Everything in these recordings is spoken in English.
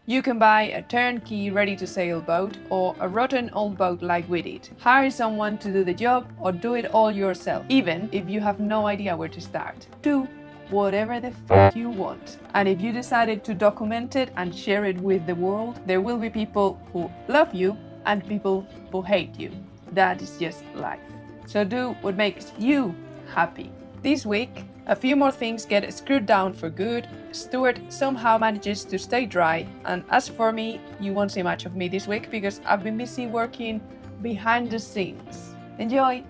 You can buy a turnkey ready-to-sail boat or a rotten old boat like we did. Hire someone to do the job or do it all yourself, even if you have no idea where to start. Do whatever the fuck you want. And if you decided to document it and share it with the world, there will be people who love you and people who hate you. That is just life. So do what makes you happy. This week, a few more things get screwed down for good, Stuart somehow manages to stay dry, and as for me, you won't see much of me this week because I've been busy working behind the scenes. Enjoy!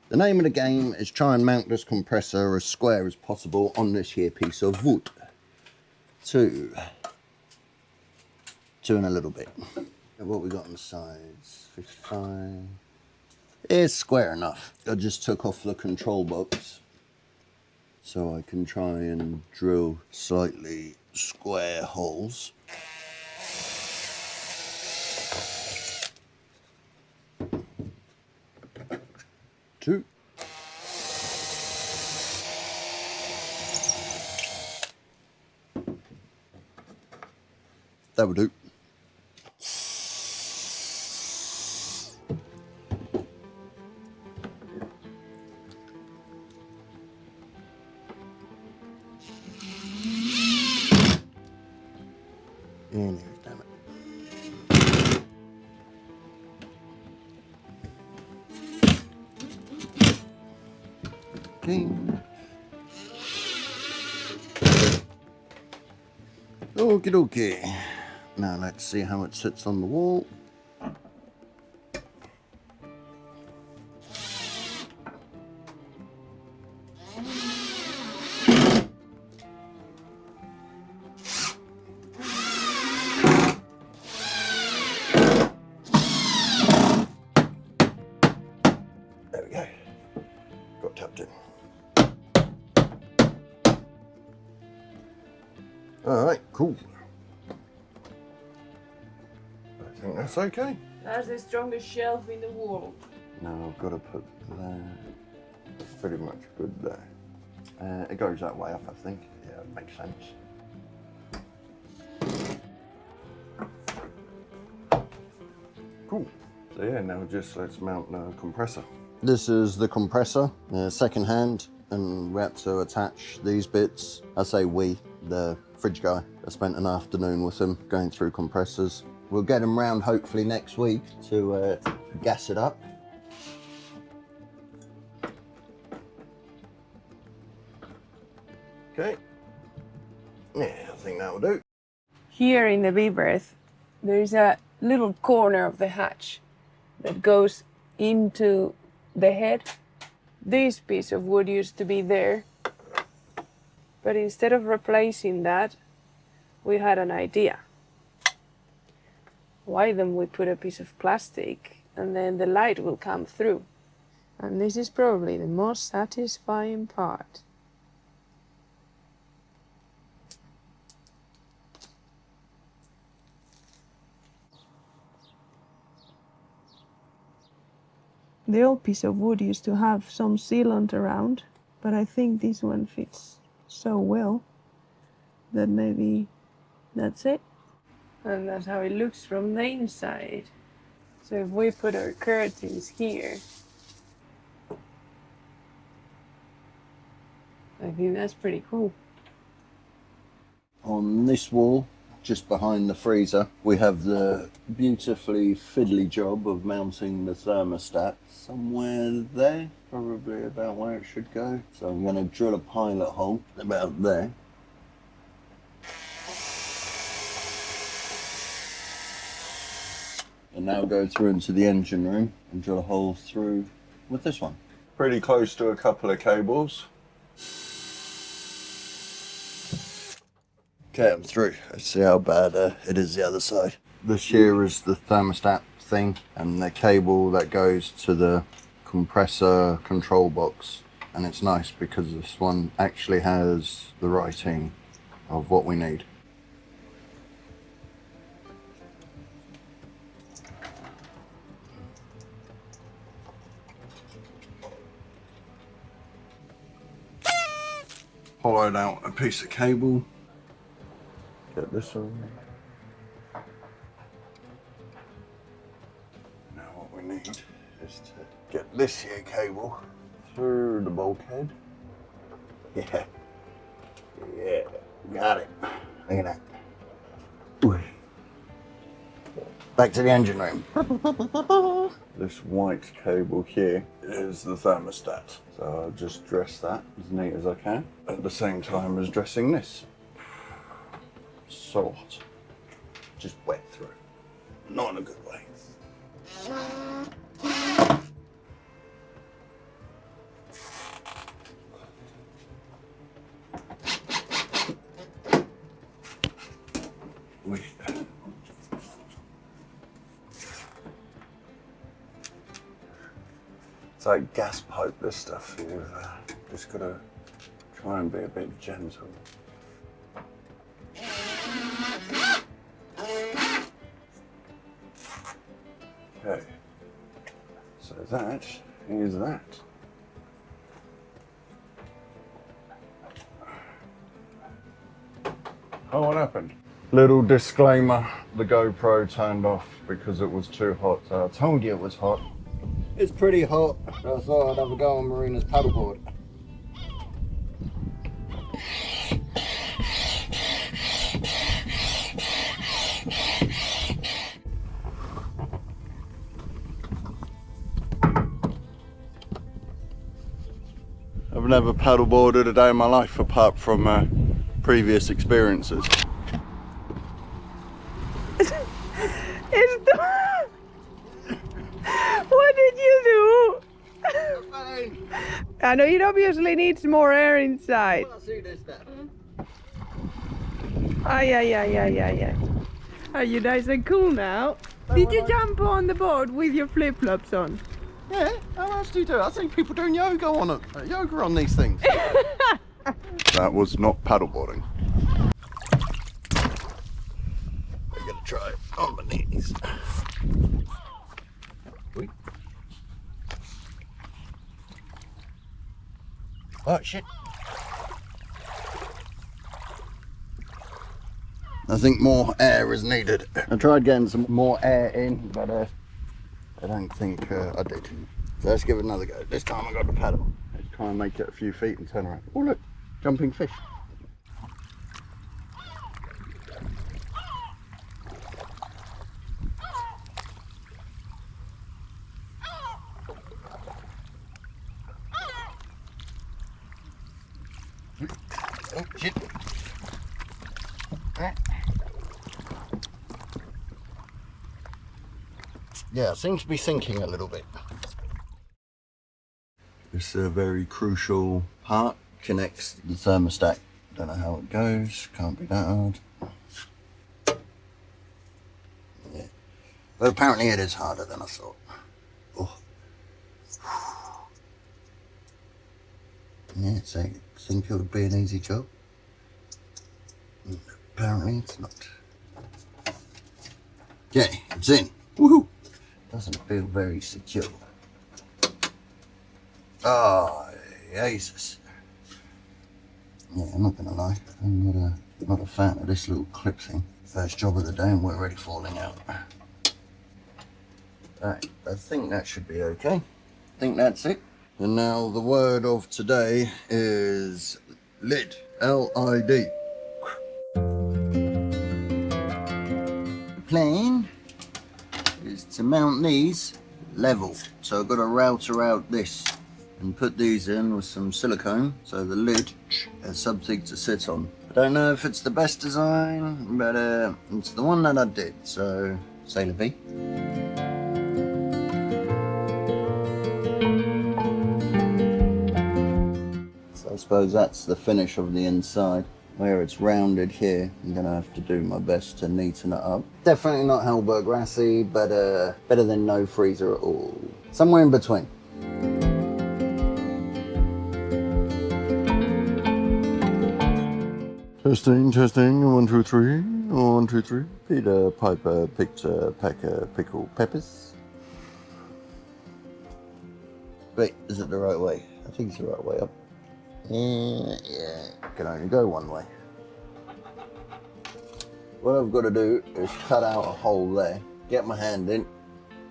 The name of the game is try and mount this compressor as square as possible on this here piece of wood. Two and a little bit. What we got on the sides, 55. It's square enough. I just took off the control box so I can try and drill slightly square holes. Two. That will do. And here's damn it. Okay. Okie dokie. Now let's see how it sits on the wall. There we go. Got tapped in. Alright, cool. I think that's okay. That's the strongest shelf in the world. Now I've got to put that pretty much good there. It goes that way up, I think. Yeah, it makes sense. Cool. So yeah, now just let's mount the compressor. This is the compressor, second hand, and we had to attach these bits. I say we, the fridge guy. I spent an afternoon with him going through compressors. We'll get him round hopefully next week to gas it up. Okay. Yeah, I think that will do. Here in the B berth, there's a little corner of the hatch that goes into the head. This piece of wood used to be there, but instead of replacing that, we had an idea. Why don't we put a piece of plastic and then the light will come through? And this is probably the most satisfying part. The old piece of wood used to have some sealant around, but I think this one fits so well that maybe that's it. And that's how it looks from the inside. So if we put our curtains here, I think that's pretty cool. On this wall, just behind the freezer, we have the beautifully fiddly job of mounting the thermostat somewhere there, probably about where it should go. So I'm going to drill a pilot hole about there. And now go through into the engine room and drill a hole through with this one. Pretty close to a couple of cables. Okay, I'm through. Let's see how bad it is the other side. This here is the thermostat thing and the cable that goes to the compressor control box. And it's nice because this one actually has the writing of what we need. Hollowed out a piece of cable. Get glycerin. Now what we need is to get this here cable through the bulkhead. Yeah. Yeah, got it. Look at that. Ooh. Back to the engine room. This white cable here is the thermostat. So I'll just dress that as neat as I can at the same time as dressing this. So hot. Just wet through. Not in a good way. It's like gas pipe, this stuff. You've just got to try and be a bit gentle. Okay, so that is that. Oh, what happened? Little disclaimer, the GoPro turned off because it was too hot. So I told you it was hot. It's pretty hot, so I thought I'd have a go on Marina's paddleboard. I've never paddleboarded a day in my life apart from previous experiences. What did you do? I know it obviously needs more air inside. Yeah. Are you nice and cool now? Did you jump on the board with your flip-flops on? Yeah, how else do you do it? I think people doing yoga on these things. That was not paddleboarding. I'm gonna try it on my knees. Wait. Oh shit. I think more air is needed. I tried getting some more air in, but I don't think I did. So let's give it another go. This time I got the paddle. Let's try and make it a few feet and turn around. Oh look, jumping fish. Oh shit. Yeah, it seems to be sinking a little bit. This is a very crucial part. Connects the thermostat. Don't know how it goes. Can't be that hard. Yeah. But apparently it is harder than I thought. Oh. Yeah, so I think it would be an easy job. Apparently it's not. Okay, it's in. Woohoo! Doesn't feel very secure. Oh, Jesus. Yeah, I'm not gonna lie. I'm not a fan of this little clip thing. First job of the day and we're already falling out. Alright, I think that should be okay. I think that's it. And now the word of today is lid. L-I-D. The plan is to mount these level. So I've got to router out this and put these in with some silicone so the lid has something to sit on. I don't know if it's the best design, but it's the one that I did, so Sailor B. So I suppose that's the finish of the inside. Where it's rounded here, I'm gonna have to do my best to neaten it up. Definitely not Hellberg Rassi, but better than no freezer at all. Somewhere in between. Testing, testing, 1, 2, 3, 1, 2, 3. Peter Piper picked a pack of pickled peppers. Wait, is it the right way? I think it's the right way up. Yeah, can only go one way. What I've got to do is cut out a hole there, get my hand in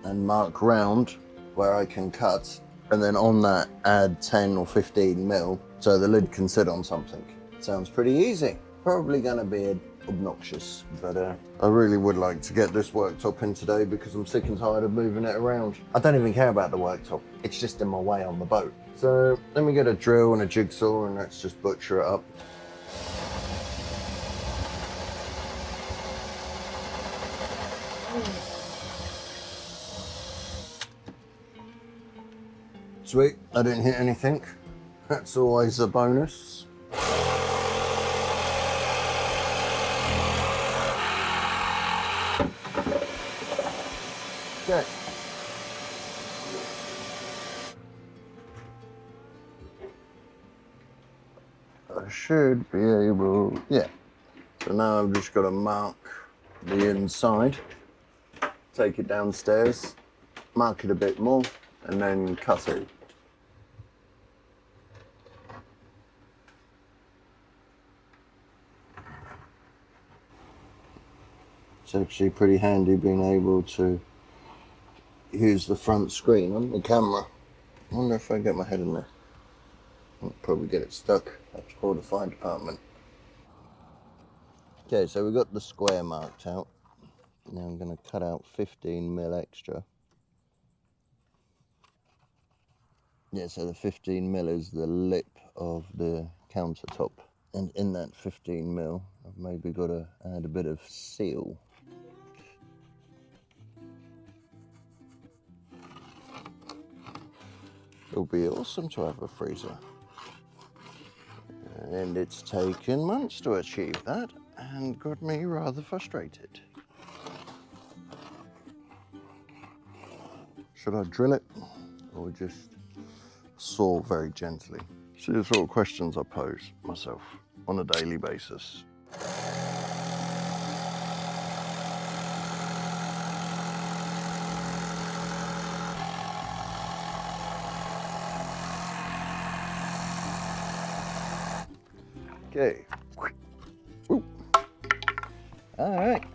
and mark round where I can cut, and then on that add 10 or 15 mil so the lid can sit on something. Sounds pretty easy. Probably going to be obnoxious, but I really would like to get this worktop in today because I'm sick and tired of moving it around. I don't even care about the worktop, it's just in my way on the boat. So let me get a drill and a jigsaw and let's just butcher it up. Sweet, I didn't hit anything. That's always a bonus. Okay. I should be able, yeah. So now I've just got to mark the inside, take it downstairs, mark it a bit more, and then cut it. It's actually pretty handy being able to use the front screen on the camera. I wonder if I get my head in there. I'll probably get it stuck. Have to call the fire department. Okay, so we've got the square marked out. Now I'm going to cut out 15 mil extra. Yeah, so the 15 mil is the lip of the countertop. And in that 15 mil, I've maybe got to add a bit of seal. It'll be awesome to have a freezer. And it's taken months to achieve that and got me rather frustrated. Should I drill it or just saw very gently? See the sort of questions I pose myself on a daily basis. Okay. Ooh. All right.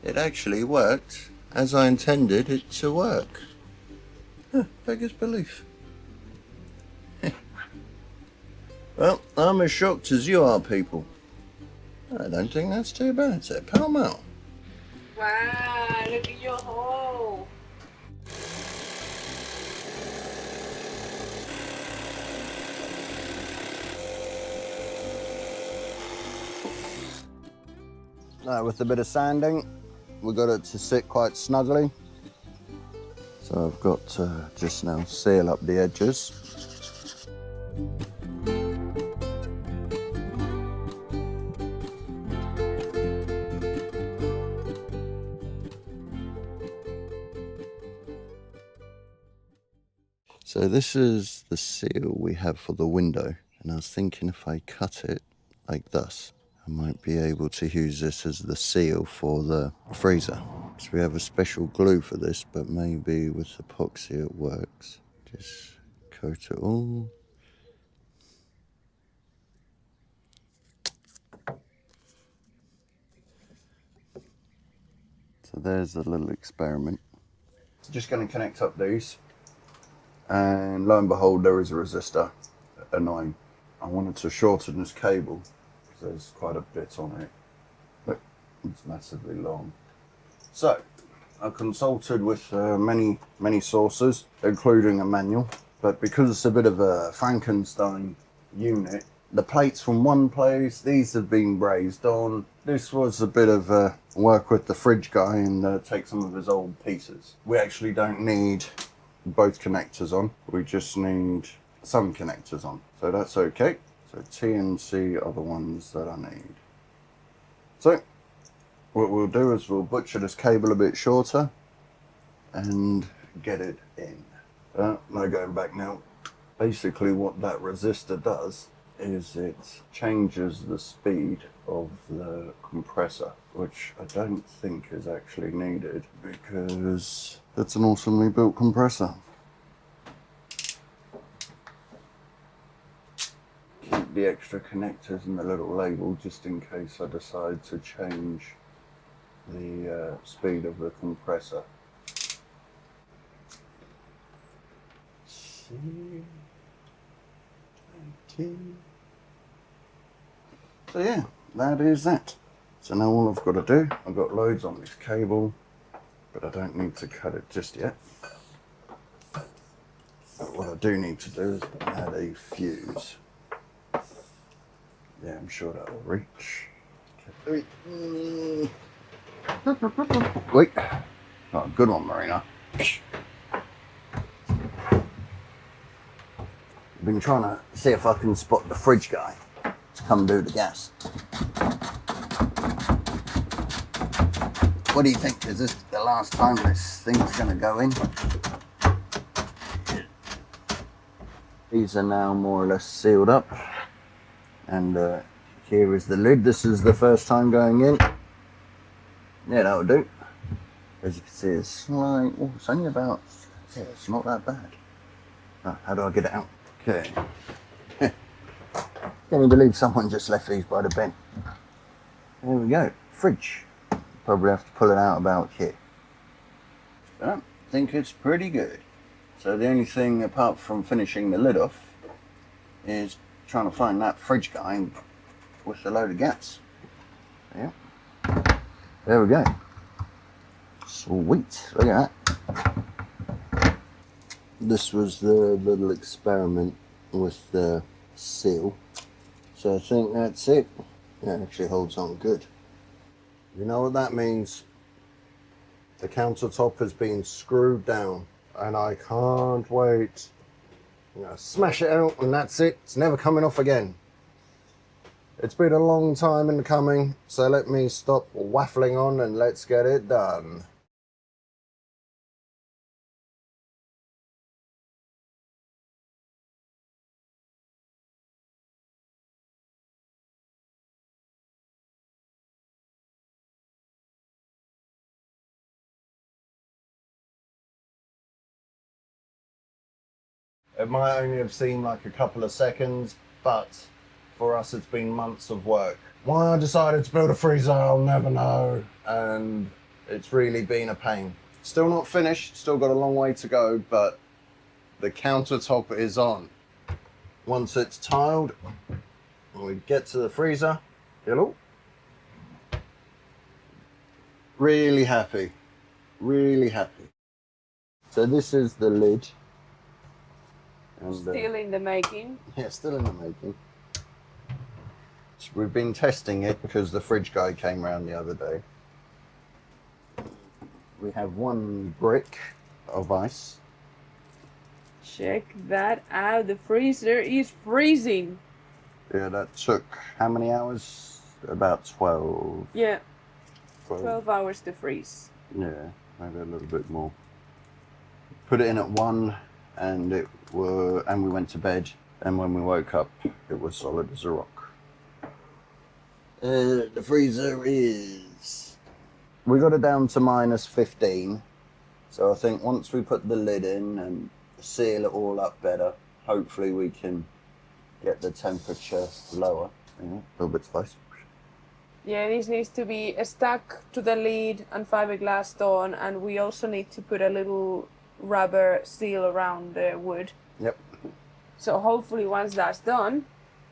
It actually worked as I intended it to work. Huh, beggars belief. Well, I'm as shocked as you are, people. I don't think that's too bad, so pal mel. Wow, look at your hole. Now, with a bit of sanding, we got it to sit quite snugly. So I've got to just now seal up the edges. So this is the seal we have for the window, and I was thinking if I cut it like this, I might be able to use this as the seal for the freezer. So we have a special glue for this, but maybe with epoxy it works. Just coat it all. So there's a little experiment. Just going to connect up these. And lo and behold, there is a resistor. Annoying. I wanted to shorten this cable because there's quite a bit on it. But it's massively long. So I consulted with many sources, including a manual. But because it's a bit of a Frankenstein unit, the plates from one place, these have been brazed on. This was a bit of work with the fridge guy and take some of his old pieces. We actually don't need both connectors on, we just need some connectors on, so that's okay. So T and C are the ones that I need. So what we'll do is we'll butcher this cable a bit shorter and get it in. No going back now. Basically what that resistor does is it changes the speed of the compressor, which I don't think is actually needed because it's an awesomely built compressor. Keep the extra connectors and the little label just in case I decide to change the speed of the compressor. So yeah, that is that. So now all I've got to do, I've got loads on this cable, but I don't need to cut it just yet. But what I do need to do is add a fuse. Yeah, I'm sure that'll reach. Okay. Wait. Oh, good one, Marina. I've been trying to see if I can spot the fridge guy to come do the gas. What do you think? Is this the last time this thing's going to go in? These are now more or less sealed up. And here is the lid. This is the first time going in. Yeah, that'll do. As you can see, it's slight. Oh, it's only about. Yeah, it's not that bad. Oh, how do I get it out? Okay. Can you believe someone just left these by the bin? There we go. Fridge. Probably have to pull it out about here. But I think it's pretty good. So the only thing apart from finishing the lid off is trying to find that fridge guy with a load of gas. Yeah. There we go. Sweet. Look at that. This was the little experiment with the seal. So I think that's it. It actually holds on good. You know what that means? The countertop has been screwed down and I can't wait. I'm gonna smash it out and that's it. It's never coming off again. It's been a long time in the coming, so let me stop waffling on and let's get it done. It might only have seemed like a couple of seconds, but for us it's been months of work. Why I decided to build a freezer, I'll never know. And it's really been a pain. Still not finished, still got a long way to go, but the countertop is on. Once it's tiled, we get to the freezer. Hello? Really happy, really happy. So this is the lid. And, Still in the making. Yeah, still in the making. We've been testing it because the fridge guy came round the other day. We have one brick of ice. Check that out. The freezer is freezing. Yeah, that took how many hours? About 12. Yeah. 12 hours to freeze. Yeah, maybe a little bit more. Put it in at 1 and we went to bed, and when we woke up it was solid as a rock. The freezer is... We got it down to -15, so I think once we put the lid in and seal it all up better, hopefully we can get the temperature lower. Yeah, a little bit spice. Yeah, this needs to be stuck to the lid and fiberglassed on, and we also need to put a little rubber seal around the wood. Yep. So hopefully once that's done...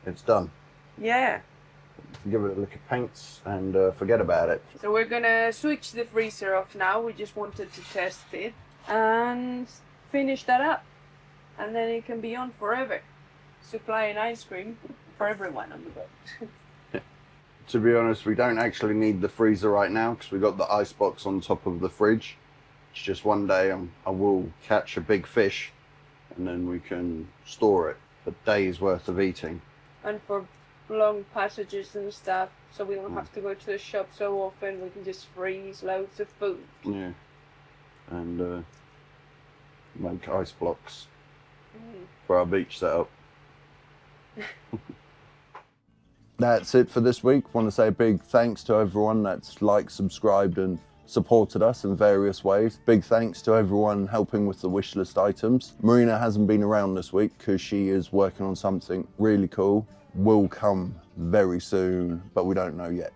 It's done. Yeah. Give it a lick of paint and forget about it. So we're gonna switch the freezer off now. We just wanted to test it and finish that up. And then it can be on forever. Supplying ice cream for everyone on the boat. To be honest, we don't actually need the freezer right now because we got the ice box on top of the fridge. It's just one day I will catch a big fish and then we can store it for days worth of eating. And for long passages and stuff, so we don't have to go to the shop so often. We can just freeze loads of food. Yeah. And make ice blocks for our beach setup. That's it for this week. Want to say a big thanks to everyone that's liked, subscribed and supported us in various ways. Big thanks to everyone helping with the wish list items. Marina hasn't been around this week because she is working on something really cool. will come very soon, but we don't know yet.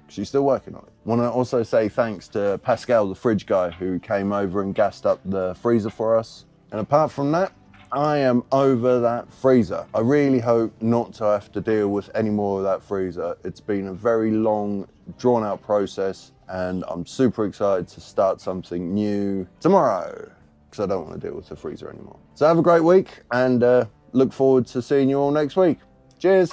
She's still working on it. Want to also say thanks to Pascal, the fridge guy, who came over and gassed up the freezer for us. And apart from that, I am over that freezer. I really hope not to have to deal with any more of that freezer. It's been a very long, drawn out process, and I'm super excited to start something new tomorrow, because I don't want to deal with the freezer anymore. So have a great week, and look forward to seeing you all next week. Cheers.